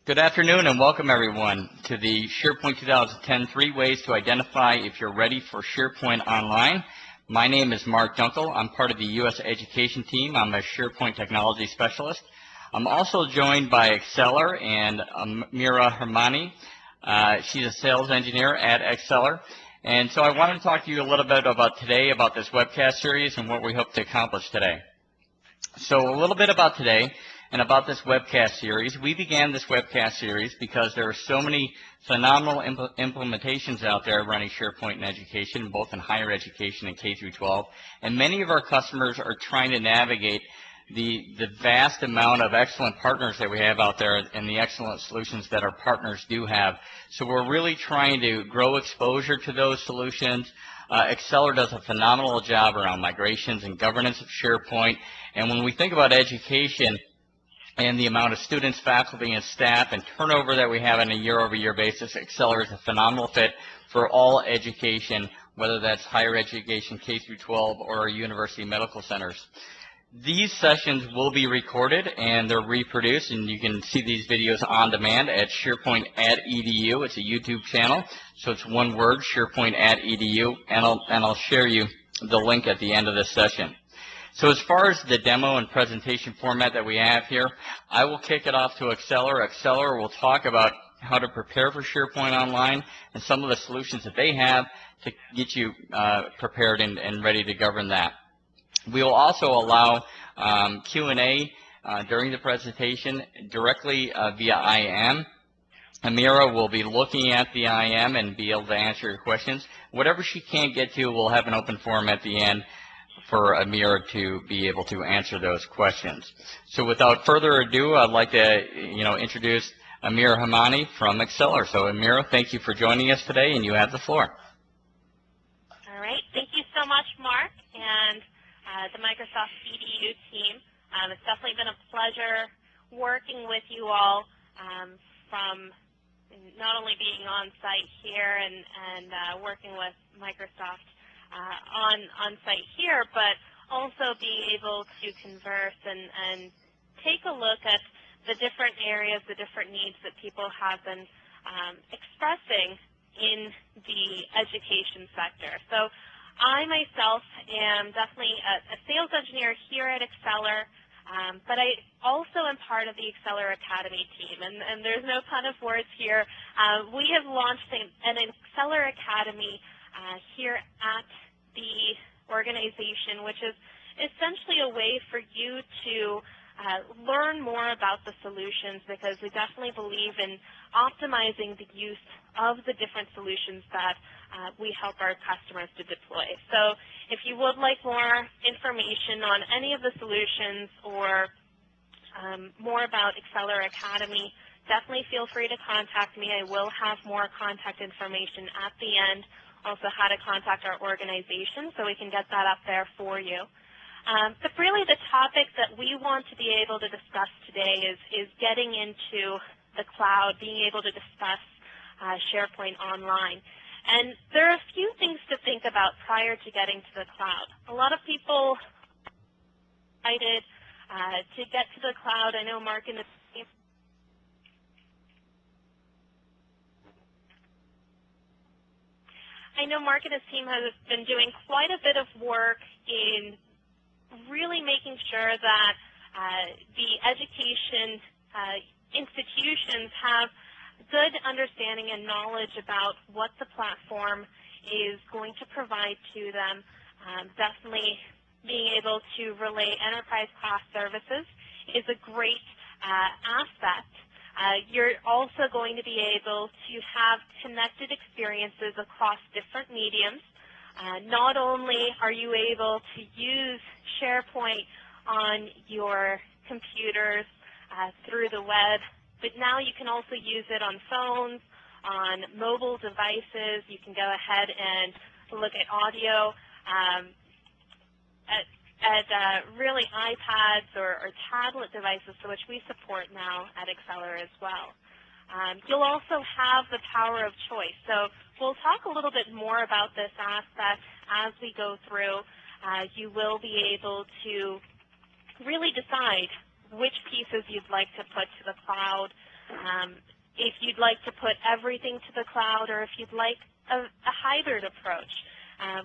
Good afternoon and welcome everyone to the SharePoint 2010 3 Ways to Identify if you're ready for SharePoint Online. My name is Mark Dunkel. I'm part of the U.S. Education team. I'm a SharePoint Technology Specialist. I'm also joined by Axceler and Mira Hermani. She's a sales engineer at Axceler. And so I wanted to talk to you a little bit about today, about this webcast series and what we hope to accomplish today. So a little bit about today and about this webcast series. We began this webcast series because there are so many phenomenal implementations out there running SharePoint in education, both in higher education and K through 12. And many of our customers are trying to navigate the vast amount of excellent partners that we have out there and the excellent solutions that our partners do have. So we're really trying to grow exposure to those solutions. Axceler does a phenomenal job around migrations and governance of SharePoint. And when we think about education and the amount of students, faculty, and staff and turnover that we have on a year-over-year basis, Axceler is a phenomenal fit for all education, whether that's higher education, K through 12, or university medical centers. These sessions will be recorded and they're reproduced, and you can see these videos on demand at SharePoint.edu. It's a YouTube channel, so it's one word, SharePoint.edu, and I'll share you the link at the end of this session. So as far as the demo and presentation format that we have here, I will kick it off to Axceler. Axceler will talk about how to prepare for SharePoint Online and some of the solutions that they have to get you prepared and ready to govern that. We will also allow Q&A during the presentation directly via IM. Amira will be looking at the IM and be able to answer your questions. Whatever she can't get to, we'll have an open forum at the end for Amira to be able to answer those questions. So without further ado, I'd like to introduce Amira Hermani from Axceler. So Amira, thank you for joining us today, and you have the floor. All right, thank you so much, Mark, and the Microsoft EDU team. It's definitely been a pleasure working with you all from not only being on site here and working with Microsoft on site here, but also being able to converse and take a look at the different areas, the different needs that people have been expressing in the education sector. So I myself am definitely a sales engineer here at Axceler, but I also am part of the Axceler Academy team, and there's no pun of words here. We have launched an Axceler Academy here at the organization, which is essentially a way for you to learn more about the solutions, because we definitely believe in optimizing the use of the different solutions that we help our customers to deploy. So if you would like more information on any of the solutions or more about Axceler Academy, definitely feel free to contact me. I will have more contact information at the end, also how to contact our organization, so we can get that up there for you. But really the topic that we want to be able to discuss today is getting into the cloud, being able to discuss SharePoint Online. And there are a few things to think about prior to getting to the cloud. A lot of people are excited to get to the cloud. I know Mark and his team has been doing quite a bit of work in really making sure that the education institutions have good understanding and knowledge about what the platform is going to provide to them. Definitely being able to relay enterprise class services is a great aspect. You're also going to be able to have connected experiences across different mediums. Not only are you able to use SharePoint on your computers through the web, but now you can also use it on phones, on mobile devices. You can go ahead and look at audio at really iPads or tablet devices, for which we support now at Axceler as well. You'll also have the power of choice. So we'll talk a little bit more about this aspect as we go through. You will be able to really decide which pieces you'd like to put to the cloud, if you'd like to put everything to the cloud, or if you'd like a hybrid approach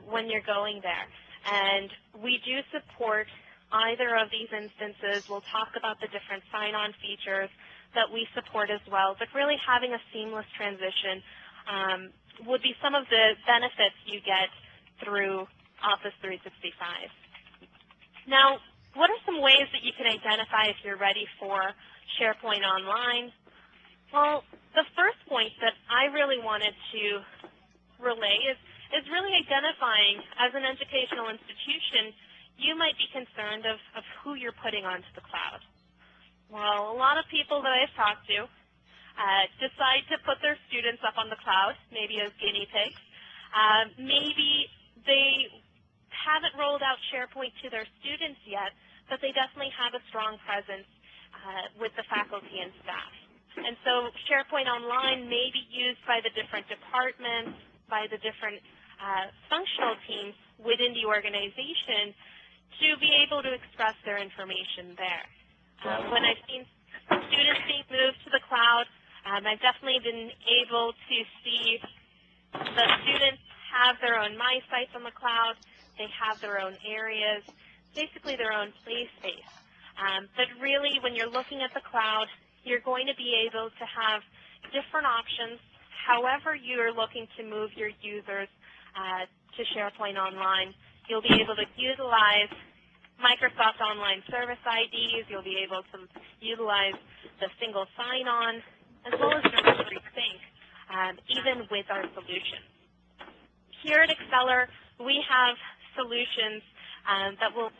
when you're going there. And we do support either of these instances. We'll talk about the different sign-on features that we support as well, but really having a seamless transition would be some of the benefits you get through Office 365. Now, what are some ways that you can identify if you're ready for SharePoint Online? Well, the first point that I really wanted to relay is really identifying, as an educational institution, you might be concerned of who you're putting onto the cloud. Well, a lot of people that I've talked to decide to put their students up on the cloud, maybe as guinea pigs. Maybe they haven't rolled out SharePoint to their students yet, but they definitely have a strong presence with the faculty and staff. And so SharePoint Online may be used by the different departments, by the different functional teams within the organization to be able to express their information there. When I've seen students being moved to the cloud, I've definitely been able to see the students have their own My Sites on the cloud. They have their own areas, basically their own play space. But really, when you're looking at the cloud, you're going to be able to have different options. However you're looking to move your users to SharePoint Online, you'll be able to utilize Microsoft Online Service IDs. You'll be able to utilize the single sign-on, as well as directory sync, even with our solutions. Here at Axceler, we have solutions that will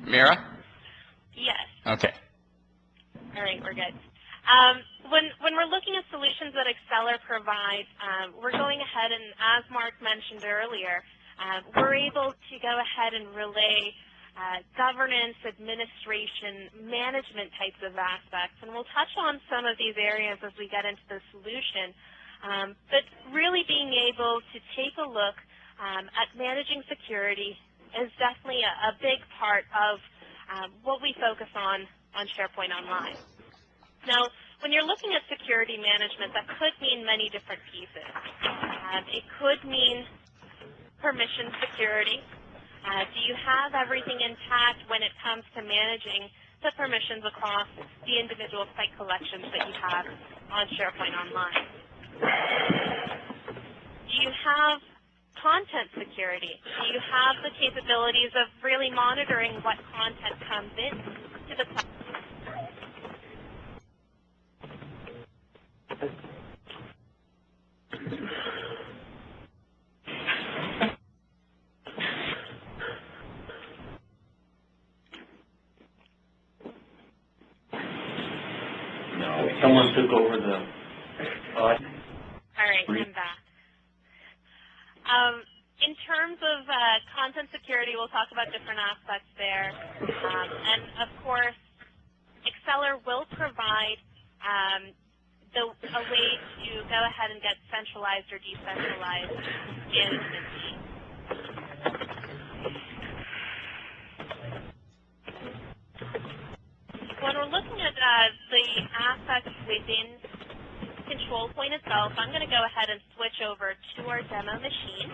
Mira? Yes. Okay. All right, we're good. When we're looking at solutions that Axceler provides, we're going ahead and, as Mark mentioned earlier, we're able to go ahead and relay governance, administration, management types of aspects. And we'll touch on some of these areas as we get into the solution. But really being able to take a look at managing security is definitely a big part of what we focus on SharePoint Online. Now, when you're looking at security management, that could mean many different pieces. It could mean permission security. Do you have everything intact when it comes to managing the permissions across the individual site collections that you have on SharePoint Online? Do you have content security? Do you have the capabilities of really monitoring what content comes in to the cloud? No, someone took over the... All right, I'm back. In terms of content security, we'll talk about different aspects there. And of course, Axceler will provide a way to go ahead and get centralized or decentralized management teams. When we're looking at the aspects within ControlPoint itself, I'm going to go ahead and switch over to our demo machine.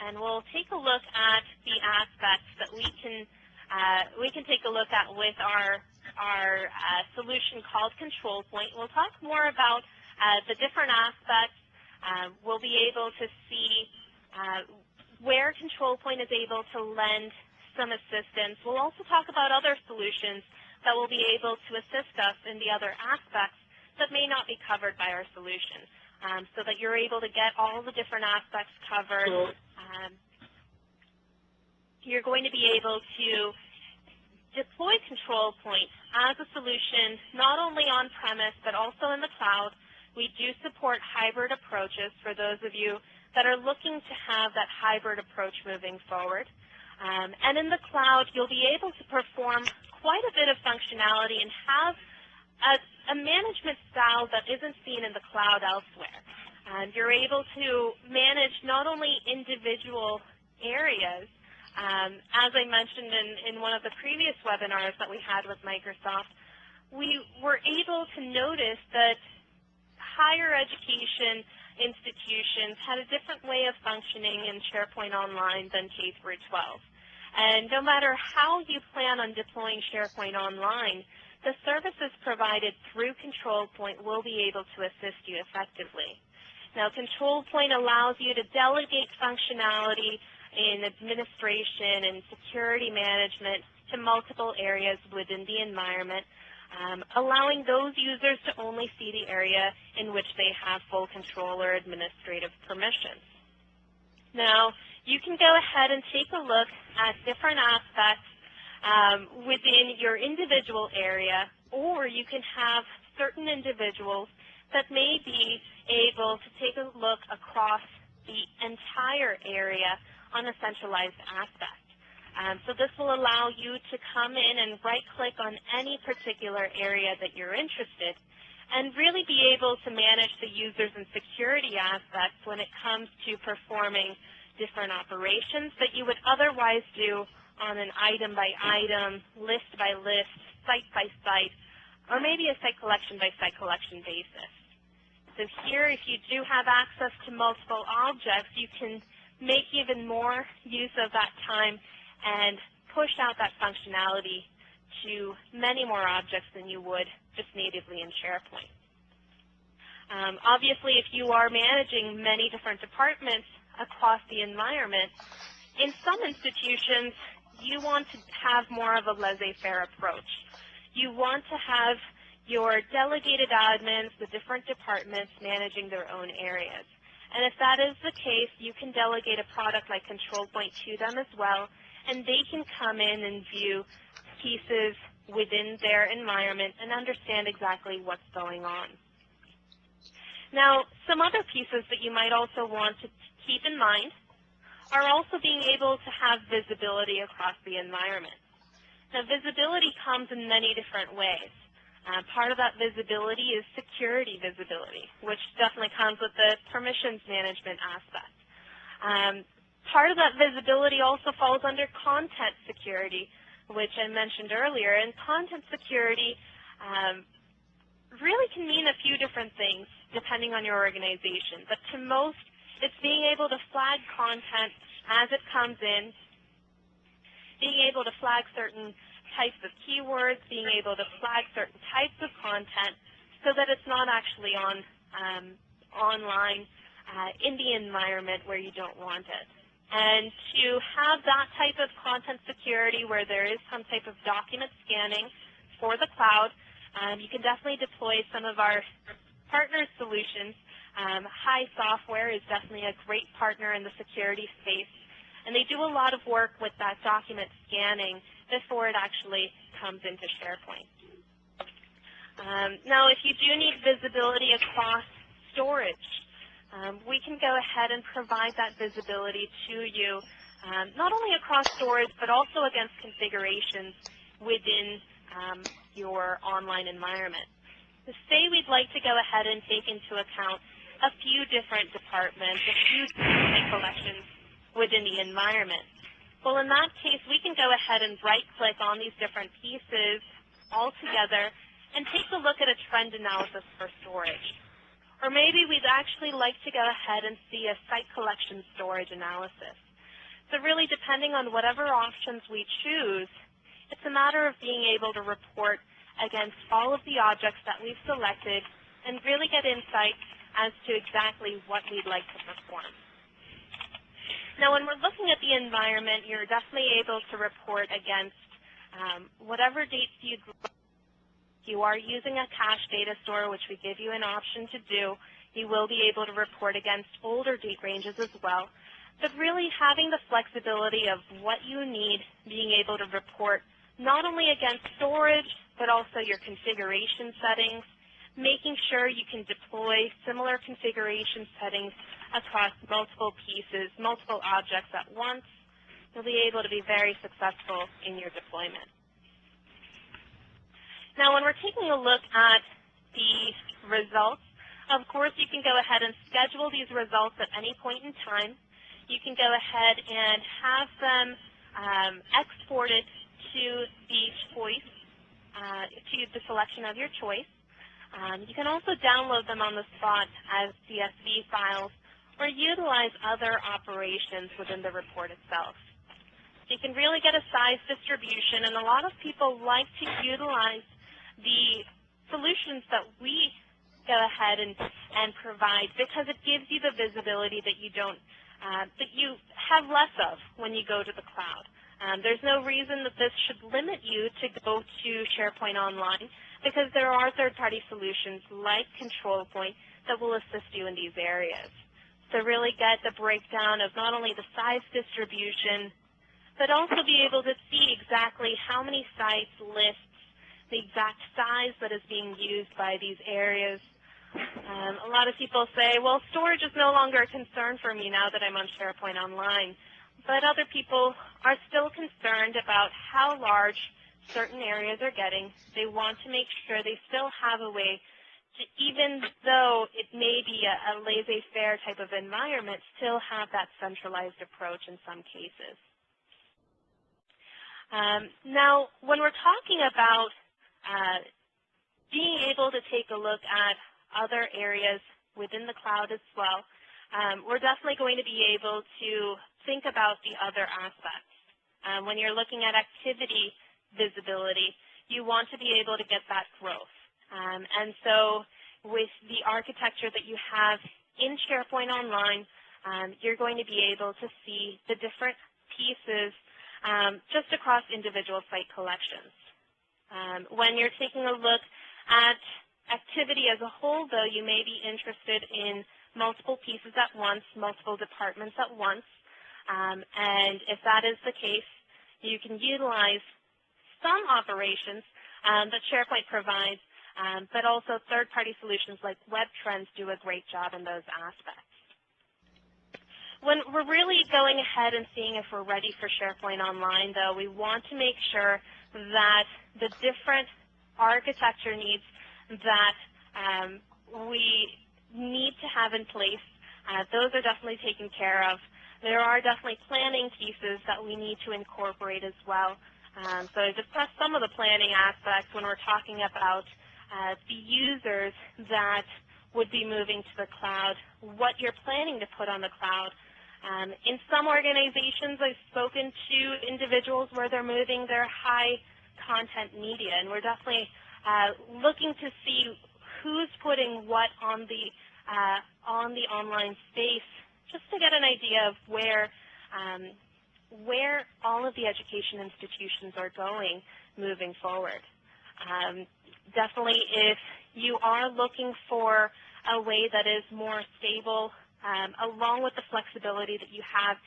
And we'll take a look at the aspects that we can take a look at with our solution called ControlPoint. We'll talk more about the different aspects. We'll be able to see where ControlPoint is able to lend some assistance. We'll also talk about other solutions that will be able to assist us in the other aspects that may not be covered by our solution, so that you're able to get all the different aspects covered. You're going to be able to deploy ControlPoint as a solution not only on-premise but also in the cloud. We do support hybrid approaches for those of you that are looking to have that hybrid approach moving forward. And in the cloud, you'll be able to perform quite a bit of functionality and have a management style that isn't seen in the cloud elsewhere. You're able to manage not only individual areas, as I mentioned in one of the previous webinars that we had with Microsoft, we were able to notice that higher education institutions had a different way of functioning in SharePoint Online than K through 12. And no matter how you plan on deploying SharePoint Online, the services provided through ControlPoint will be able to assist you effectively. Now, ControlPoint allows you to delegate functionality in administration and security management to multiple areas within the environment, allowing those users to only see the area in which they have full control or administrative permissions. Now, you can go ahead and take a look at different aspects within your individual area, or you can have certain individuals that may be able to take a look across the entire area on a centralized aspect. So this will allow you to come in and right-click on any particular area that you're interested and really be able to manage the users and security aspects when it comes to performing different operations that you would otherwise do on an item-by-item, list-by-list, site-by-site, or maybe a site collection-by-site collection basis. So here, if you do have access to multiple objects, you can make even more use of that time and push out that functionality to many more objects than you would just natively in SharePoint. Obviously, if you are managing many different departments across the environment, in some institutions, you want to have more of a laissez-faire approach. You want to have your delegated admins, the different departments, managing their own areas. And if that is the case, you can delegate a product like ControlPoint to them as well, and they can come in and view pieces within their environment and understand exactly what's going on. Now, some other pieces that you might also want to keep in mind are also being able to have visibility across the environment. Now, visibility comes in many different ways. Part of that visibility is security visibility, which definitely comes with the permissions management aspect. Part of that visibility also falls under content security, which I mentioned earlier. And content security really can mean a few different things depending on your organization. But to most, it's being able to flag content as it comes in, being able to flag certain types of keywords, being able to flag certain types of content so that it's not actually on online in the environment where you don't want it. And to have that type of content security where there is some type of document scanning for the cloud, you can definitely deploy some of our partner solutions. High Software is definitely a great partner in the security space, and they do a lot of work with that document scanning before it actually comes into SharePoint. Now, if you do need visibility across storage, we can go ahead and provide that visibility to you, not only across storage, but also against configurations within your online environment. So say we'd like to go ahead and take into account a few different departments, a few different collections within the environment. Well, in that case, we can go ahead and right-click on these different pieces all together and take a look at a trend analysis for storage. Or maybe we'd actually like to go ahead and see a site collection storage analysis. So really, depending on whatever options we choose, it's a matter of being able to report against all of the objects that we've selected and really get insight as to exactly what we'd like to perform. Now, when we're looking at the environment, you're definitely able to report against whatever dates you are using a cache data store, which we give you an option to do. You will be able to report against older date ranges as well. But really having the flexibility of what you need, being able to report not only against storage, but also your configuration settings, making sure you can deploy similar configuration settings across multiple pieces, multiple objects at once, you'll be able to be very successful in your deployment. Now, when we're taking a look at the results, of course, you can go ahead and schedule these results at any point in time. You can go ahead and have them exported to the choice, to the selection of your choice. You can also download them on the spot as CSV files or utilize other operations within the report itself. You can really get a size distribution, and a lot of people like to utilize the solutions that we go ahead and provide because it gives you the visibility that you don't, that you have less of when you go to the cloud. There's no reason that this should limit you to go to SharePoint Online because there are third-party solutions like ControlPoint that will assist you in these areas. So really get the breakdown of not only the size distribution, but also be able to see exactly how many sites, lists, the exact size that is being used by these areas. A lot of people say, well, storage is no longer a concern for me now that I'm on SharePoint Online. But other people are still concerned about how large certain areas are getting. They want to make sure they still have a way to, even though it may be a laissez-faire type of environment, still have that centralized approach in some cases. Now, when we're talking about being able to take a look at other areas within the cloud as well, we're definitely going to be able to think about the other aspects. When you're looking at activity visibility, you want to be able to get that growth. And so with the architecture that you have in SharePoint Online, you're going to be able to see the different pieces just across individual site collections. When you're taking a look at activity as a whole, though, you may be interested in multiple pieces at once, multiple departments at once. And if that is the case, you can utilize some operations that SharePoint provides, but also third-party solutions like WebTrends do a great job in those aspects. When we're really going ahead and seeing if we're ready for SharePoint Online, though, we want to make sure that the different architecture needs that we need to have in place, those are definitely taken care of. There are definitely planning pieces that we need to incorporate as well. So I discussed some of the planning aspects when we're talking about the users that would be moving to the cloud, what you're planning to put on the cloud. In some organizations, I've spoken to individuals where they're moving their high content media, and we're definitely looking to see who's putting what on the online space, just to get an idea of where all of the education institutions are going moving forward. Definitely, if you are looking for a way that is more stable, along with the flexibility that you have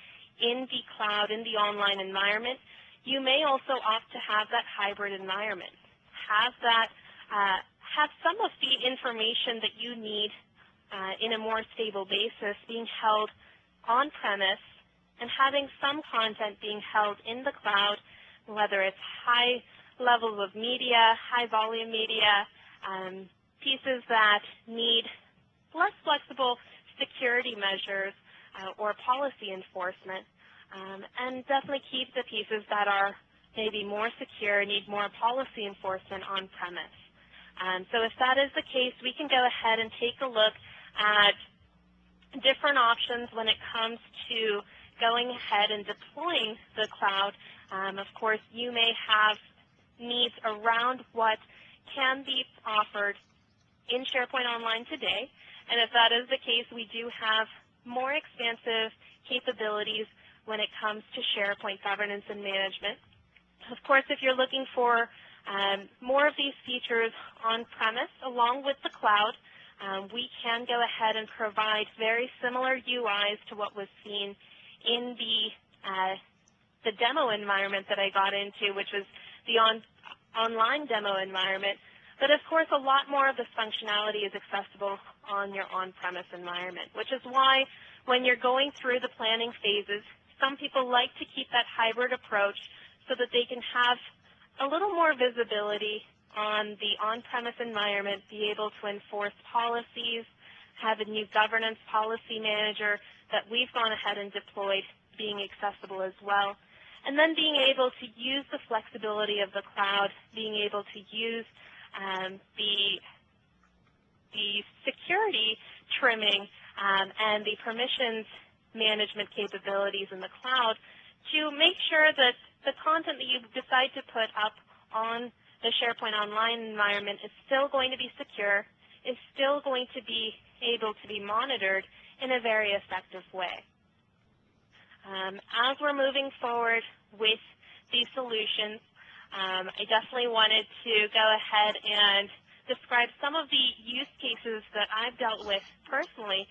in the cloud, in the online environment, you may also opt to have that hybrid environment. Have that, have some of the information that you need in a more stable basis being held on-premise and having some content being held in the cloud, whether it's high levels of media, high volume media, pieces that need less flexible security measures or policy enforcement, and definitely keep the pieces that are maybe more secure, need more policy enforcement on-premise. So if that is the case, we can go ahead and take a look at different options when it comes to going ahead and deploying the cloud. Of course, you may have needs around what can be offered in SharePoint Online today, and if that is the case, we do have more expansive capabilities when it comes to SharePoint governance and management. Of course, if you're looking for more of these features on-premise along with the cloud, we can go ahead and provide very similar UIs to what was seen in the demo environment that I got into, which was the online demo environment. But of course, a lot more of this functionality is accessible on your on-premise environment, which is why when you're going through the planning phases, some people like to keep that hybrid approach so that they can have a little more visibility on the on-premise environment, be able to enforce policies, have a new governance policy manager that we've gone ahead and deployed being accessible as well. And then being able to use the flexibility of the cloud, being able to use the security trimming and the permissions management capabilities in the cloud to make sure that the content that you decide to put up on the SharePoint Online environment is still going to be secure, is still going to be able to be monitored in a very effective way. As we're moving forward with these solutions, I definitely wanted to go ahead and describe some of the use cases that I've dealt with personally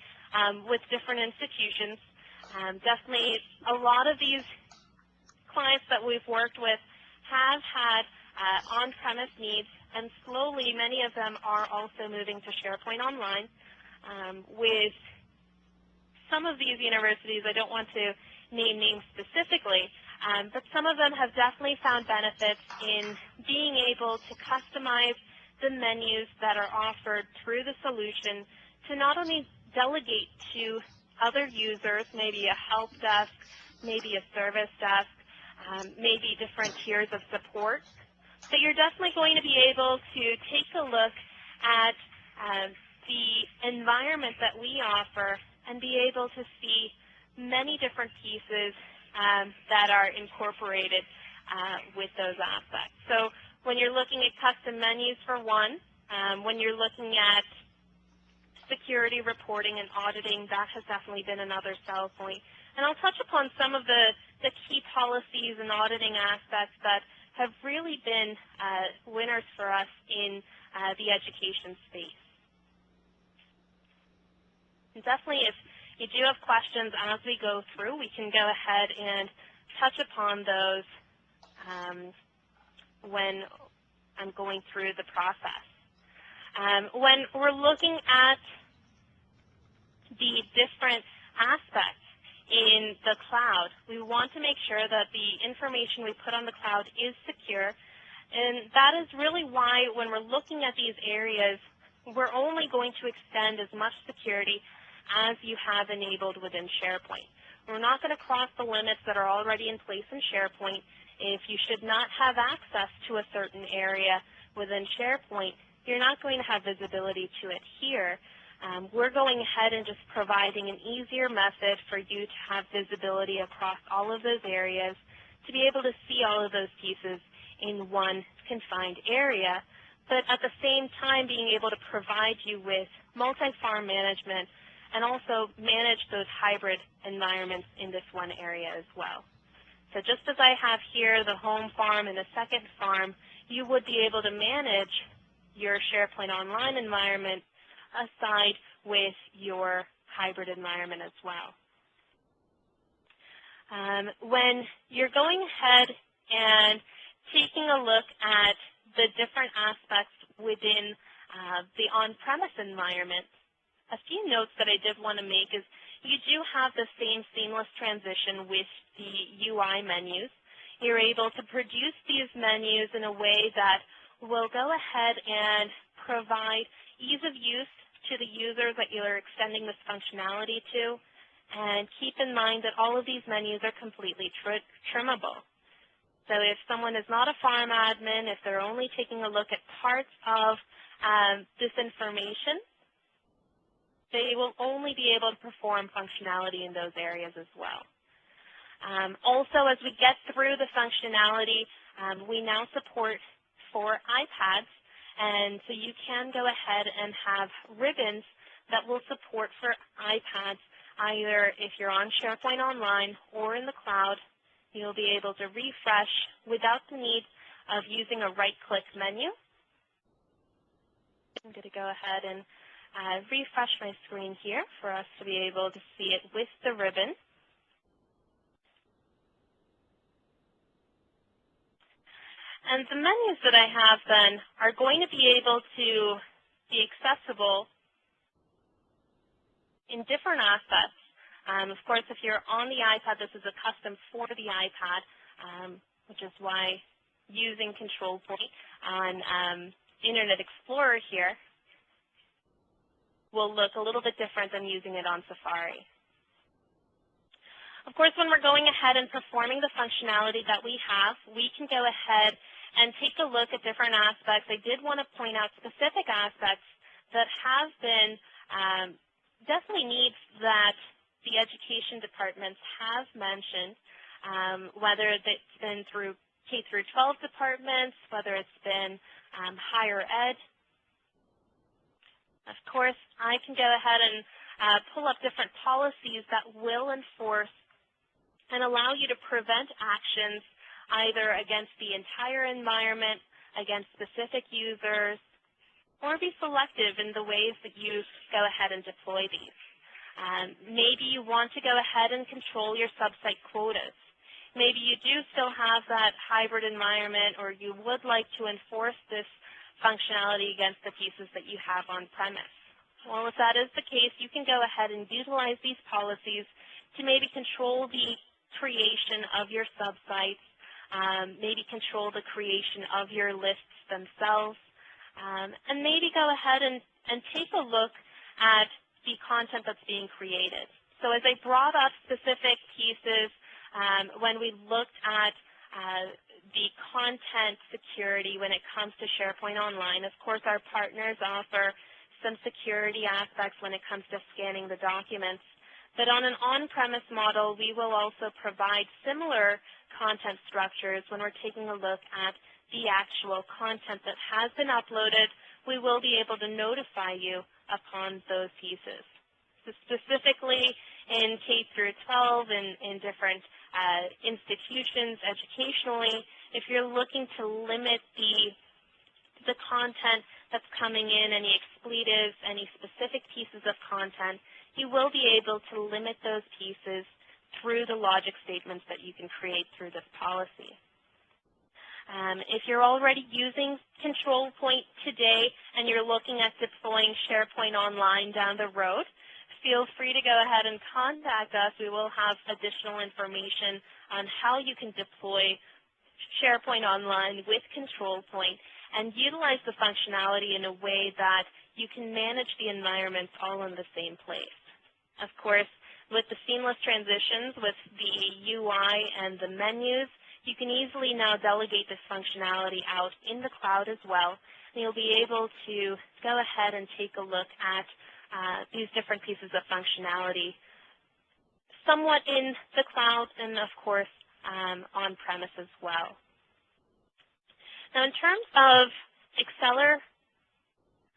with different institutions. Definitely a lot of these clients that we've worked with have had on-premise needs, and slowly many of them are also moving to SharePoint Online. With some of these universities, I don't want to name names specifically, but some of them have definitely found benefits in being able to customize the menus that are offered through the solution to not only delegate to other users, maybe a help desk, maybe a service desk, maybe different tiers of support, but you're definitely going to be able to take a look at the environment that we offer and be able to see many different pieces that are incorporated with those aspects. So when you're looking at custom menus for one, when you're looking at security reporting and auditing, that has definitely been another sell point. And I'll touch upon some of the key policies and auditing aspects that have really been winners for us in the education space. And definitely, if you do have questions as we go through, we can go ahead and touch upon those when I'm going through the process. When we're looking at the different aspects in the cloud, we want to make sure that the information we put on the cloud is secure, and that is really why when we're looking at these areas, we're only going to extend as much security as you have enabled within SharePoint. We're not going to cross the limits that are already in place in SharePoint. If you should not have access to a certain area within SharePoint, you're not going to have visibility to it here. We're going ahead and just providing an easier method for you to have visibility across all of those areas, to be able to see all of those pieces in one confined area, but at the same time being able to provide you with multi-farm management and also manage those hybrid environments in this one area as well. So just as I have here the home farm and the second farm, you would be able to manage your SharePoint Online environment aside with your hybrid environment as well. When you're going ahead and taking a look at the different aspects within the on-premise environment, a few notes that I did want to make is you do have the same seamless transition with the UI menus. You're able to produce these menus in a way that will go ahead and provide ease of use to the users that you're extending this functionality to, and keep in mind that all of these menus are completely trimmable. So if someone is not a farm admin, if they're only taking a look at parts of this information, they will only be able to perform functionality in those areas as well. Also, as we get through the functionality, we now support for iPads, and so you can go ahead and have ribbons that will support for iPads, either if you're on SharePoint Online or in the cloud. You'll be able to refresh without the need of using a right-click menu. I'm going to go ahead and refresh my screen here for us to be able to see it with the ribbon. And the menus that I have then are going to be able to be accessible in different aspects Of course, if you're on the iPad, this is a custom for the iPad, which is why using ControlPoint on Internet Explorer here will look a little bit different than using it on Safari. Of course, when we're going ahead and performing the functionality that we have, we can go ahead and take a look at different aspects. I did want to point out specific aspects that have been definitely needs that the education departments have mentioned, whether it's been through K through 12 departments, whether it's been higher ed. Of course, I can go ahead and pull up different policies that will enforce and allow you to prevent actions either against the entire environment, against specific users, or be selective in the ways that you go ahead and deploy these. Maybe you want to go ahead and control your sub-site quotas. Maybe you do still have that hybrid environment, or you would like to enforce this functionality against the pieces that you have on-premise. Well, if that is the case, you can go ahead and utilize these policies to maybe control the creation of your sub-sites, maybe control the creation of your lists themselves, and maybe go ahead and take a look at the content that's being created. So as I brought up specific pieces, when we looked at the content security when it comes to SharePoint Online, of course our partners offer some security aspects when it comes to scanning the documents. But on an on-premise model, we will also provide similar content structures when we're taking a look at the actual content that has been uploaded. We will be able to notify you upon those pieces. So specifically in K through 12 and in different institutions educationally, if you're looking to limit the content that's coming in, any expletives, any specific pieces of content, you will be able to limit those pieces through the logic statements that you can create through this policy. If you're already using ControlPoint today and you're looking at deploying SharePoint Online down the road, feel free to go ahead and contact us. We will have additional information on how you can deploy SharePoint Online with ControlPoint and utilize the functionality in a way that you can manage the environments all in the same place. Of course, with the seamless transitions with the UI and the menus, you can easily now delegate this functionality out in the cloud as well. And you'll be able to go ahead and take a look at these different pieces of functionality, somewhat in the cloud and, of course, on-premise as well. Now, in terms of Axceler,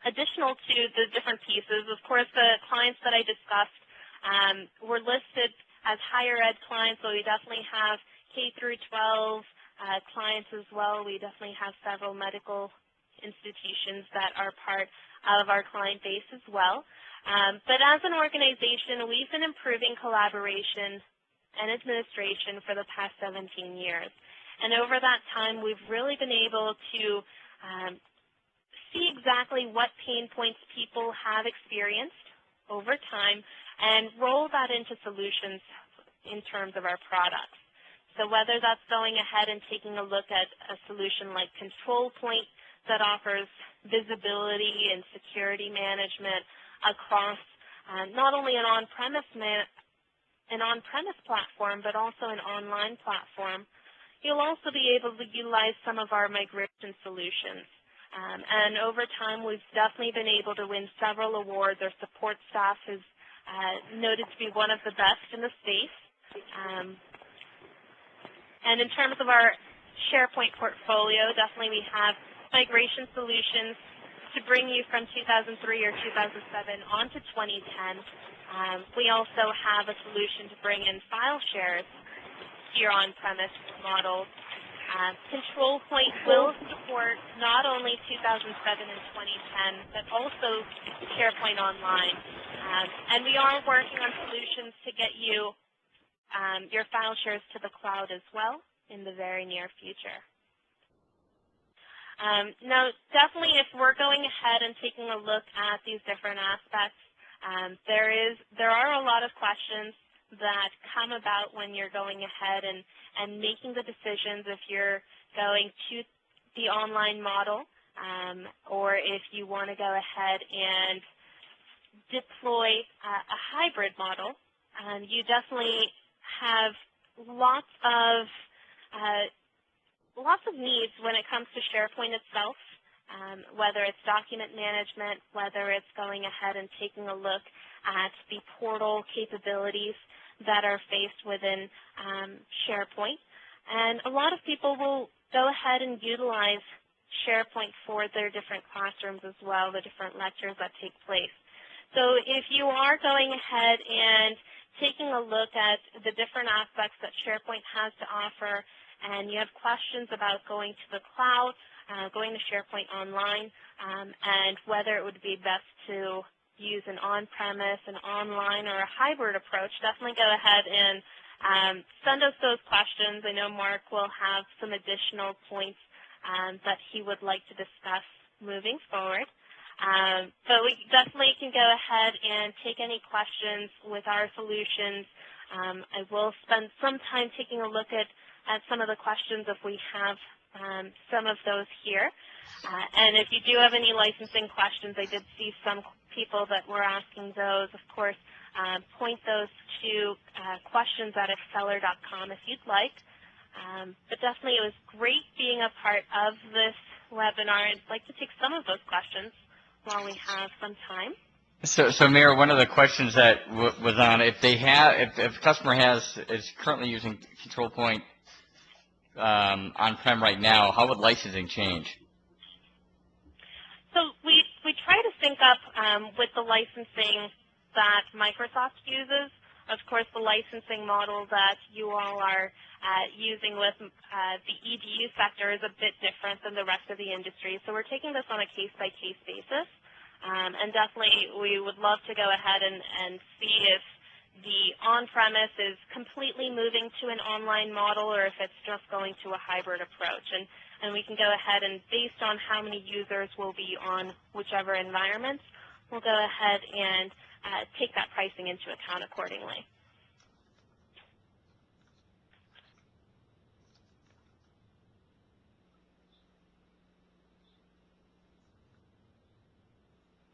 additional to the different pieces, of course, the clients that I discussed were listed as higher ed clients, so we definitely have K through 12 clients as well. We definitely have several medical institutions that are part of our client base as well. But as an organization, we've been improving collaboration and administration for the past 17 years. And over that time, we've really been able to see exactly what pain points people have experienced over time and roll that into solutions in terms of our products. So whether that's going ahead and taking a look at a solution like ControlPoint that offers visibility and security management across not only an on-premise platform, but also an online platform, you'll also be able to utilize some of our migration solutions. And over time, we've definitely been able to win several awards. Our support staff is noted to be one of the best in the space. And in terms of our Sharepoint portfolio, definitely we have migration solutions to bring you from 2003 or 2007 onto 2010. We also have a solution to bring in file shares to your on-premise model. ControlPoint will support not only 2007 and 2010, but also SharePoint Online. And we are working on solutions to get you your file shares to the cloud as well in the very near future. Now, definitely if we're going ahead and taking a look at these different aspects, there are a lot of questions that come about when you're going ahead and making the decisions if you're going to the online model or if you want to go ahead and deploy a hybrid model. You definitely have lots of needs when it comes to SharePoint itself, whether it's document management, whether it's going ahead and taking a look at the portal capabilities that are faced within SharePoint. And a lot of people will go ahead and utilize SharePoint for their different classrooms as well, the different lectures that take place. So if you are going ahead and taking a look at the different aspects that SharePoint has to offer, and you have questions about going to the cloud, going to SharePoint Online, and whether it would be best to use an on-premise, an online, or a hybrid approach, definitely go ahead and send us those questions. I know Mark will have some additional points that he would like to discuss moving forward. But we definitely can go ahead and take any questions with our solutions. I will spend some time taking a look at some of the questions if we have some of those here. And if you do have any licensing questions, I did see some people that were asking those. Of course, point those to questions at Axceler.com if you'd like. But definitely it was great being a part of this webinar. I'd like to take some of those questions while we have some time. So Mayor, one of the questions that was on, if a customer is currently using ControlPoint on-prem right now, how would licensing change? So we try to sync up with the licensing that Microsoft uses. Of course, the licensing model that you all are using with the EDU sector is a bit different than the rest of the industry. So we're taking this on a case-by-case basis. And definitely we would love to go ahead and see if the on-premise is completely moving to an online model or if it's just going to a hybrid approach. And we can go ahead and, based on how many users will be on whichever environments, we'll go ahead and take that pricing into account accordingly.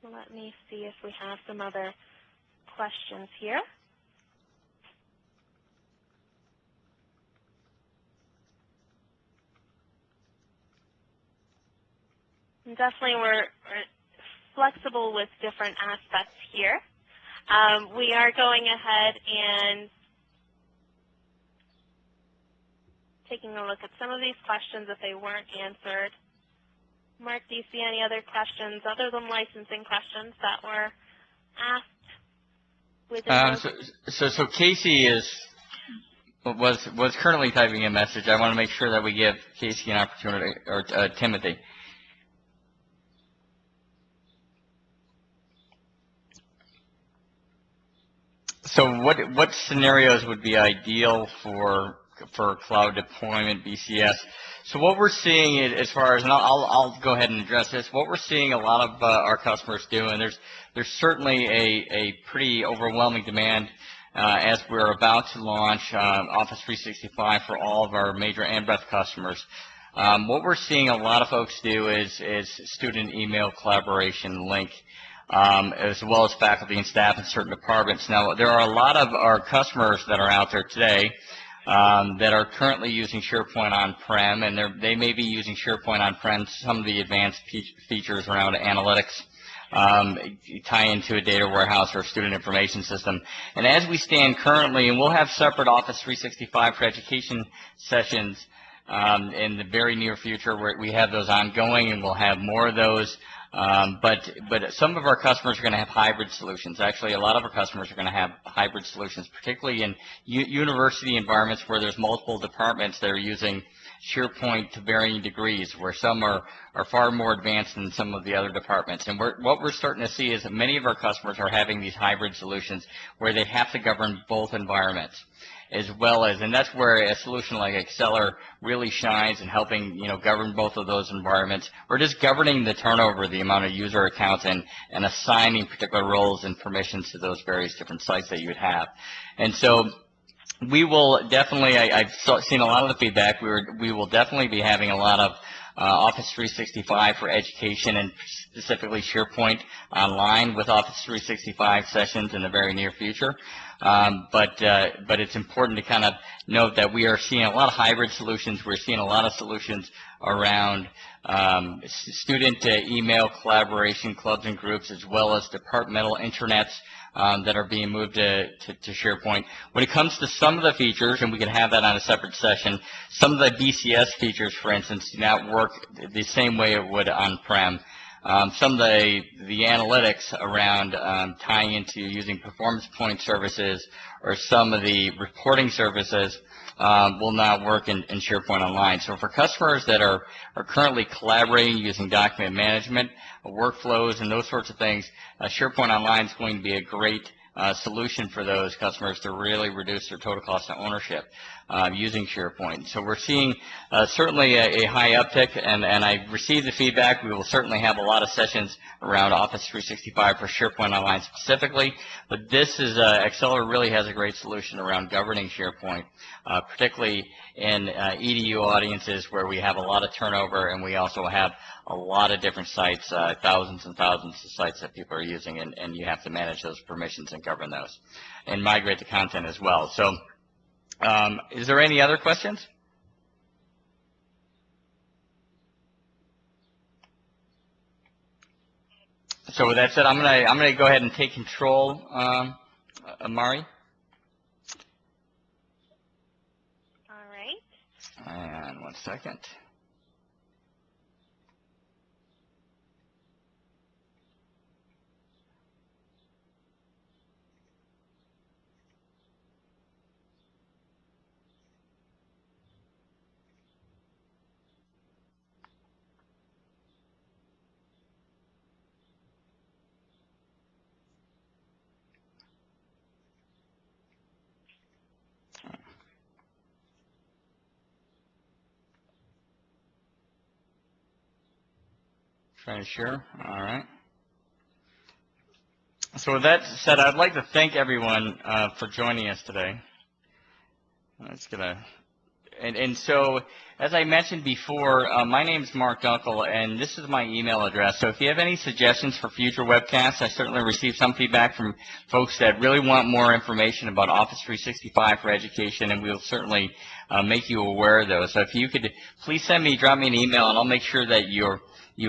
Let me see if we have some other questions here. And definitely we're flexible with different aspects here. We are going ahead and taking a look at some of these questions if they weren't answered. Mark, do you see any other questions other than licensing questions that were asked within So Casey was currently typing a message. I want to make sure that we give Casey an opportunity, or Timothy. So what scenarios would be ideal for cloud deployment, BCS? So what we're seeing as far as, and I'll go ahead and address this, what we're seeing a lot of our customers do, and there's certainly a pretty overwhelming demand as we're about to launch Office 365 for all of our major NBREF customers. What we're seeing a lot of folks do is student email collaboration link, as well as faculty and staff in certain departments. Now, there are a lot of our customers that are out there today that are currently using SharePoint on-prem, and they may be using SharePoint on-prem, some of the advanced features around analytics, tie into a data warehouse or a student information system. And as we stand currently, and we'll have separate Office 365 for Education sessions in the very near future, where we have those ongoing, and we'll have more of those. But some of our customers are going to have hybrid solutions. Actually, a lot of our customers are going to have hybrid solutions, particularly in university environments where there's multiple departments that are using SharePoint to varying degrees, where some are far more advanced than some of the other departments. And what we're starting to see is that many of our customers are having these hybrid solutions where they have to govern both environments. as well as, and that's where a solution like Axceler really shines in helping, govern both of those environments, or just governing the turnover, the amount of user accounts, and assigning particular roles and permissions to those various different sites that you would have. And so we will definitely, I've seen a lot of the feedback, we will definitely be having a lot of Office 365 for education, and specifically SharePoint Online with Office 365 sessions in the very near future. But it's important to kind of note that we are seeing a lot of hybrid solutions. We're seeing a lot of solutions around student email collaboration clubs and groups, as well as departmental intranets that are being moved to SharePoint. When it comes to some of the features, and we can have that on a separate session, some of the BCS features, for instance, do not work the same way it would on-prem. Some of the analytics around tying into using performance point services or some of the reporting services will not work in SharePoint Online. So for customers that are currently collaborating using document management, workflows, and those sorts of things, SharePoint Online is going to be a great solution for those customers to really reduce their total cost of ownership using SharePoint. So we're seeing certainly a high uptick, and I received the feedback. We will certainly have a lot of sessions around Office 365 for SharePoint Online specifically, but this is Axceler really has a great solution around governing SharePoint, particularly in EDU audiences where we have a lot of turnover, and we also have a lot of different sites, thousands and thousands of sites that people are using, and you have to manage those permissions and govern those and migrate the content as well. So is there any other questions? So with that said, I'm gonna go ahead and take control, Amari. All right. And 1 second. Trying to share. All right. So with that said, I'd like to thank everyone for joining us today. Let's get a, and so as I mentioned before, my name is Mark Dunkel, and this is my email address. So if you have any suggestions for future webcasts, I certainly received some feedback from folks that really want more information about Office 365 for education, and we'll certainly make you aware of those. So if you could please drop me an email, and I'll make sure that you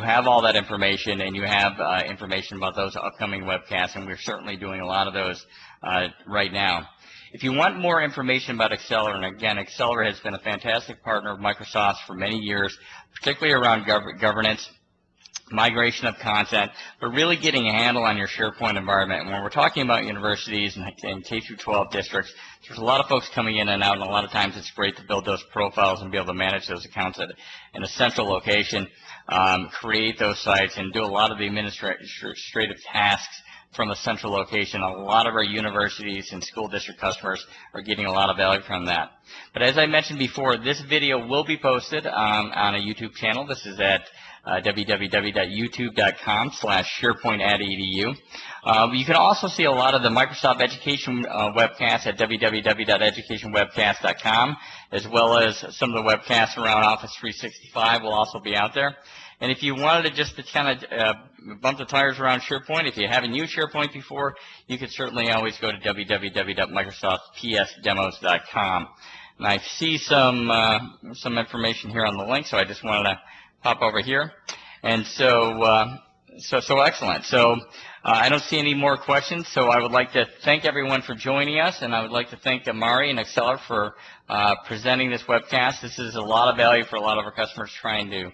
have all that information, and you have information about those upcoming webcasts, and we're certainly doing a lot of those right now. If you want more information about Axceler, and again, Axceler has been a fantastic partner of Microsoft's for many years, particularly around governance, migration of content, but really getting a handle on your SharePoint environment. And when we're talking about universities and K-12 districts, there's a lot of folks coming in and out, and a lot of times it's great to build those profiles and be able to manage those accounts in a central location, create those sites, and do a lot of the administrative tasks from a central location. A lot of our universities and school district customers are getting a lot of value from that. But as I mentioned before, this video will be posted on a YouTube channel. This is at www.youtube.com/SharePoint@edu. You can also see a lot of the Microsoft Education webcasts at www.educationwebcast.com, as well as some of the webcasts around Office 365 will also be out there. And if you wanted to just kind of bump the tires around SharePoint, if you haven't used SharePoint before, you could certainly always go to www.microsoftpsdemos.com. And I see some information here on the link, so I just wanted to pop over here. And so excellent. So I don't see any more questions, so I would like to thank everyone for joining us, and I would like to thank Amari and Axceler for presenting this webcast. This is a lot of value for a lot of our customers trying to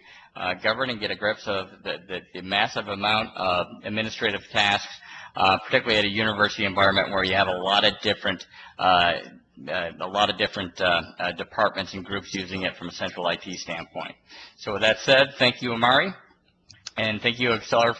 govern and get a grip of the massive amount of administrative tasks, particularly at a university environment where you have a lot of different departments and groups using it from a central IT standpoint. So with that said, thank you, Amari, and thank you, Axceler.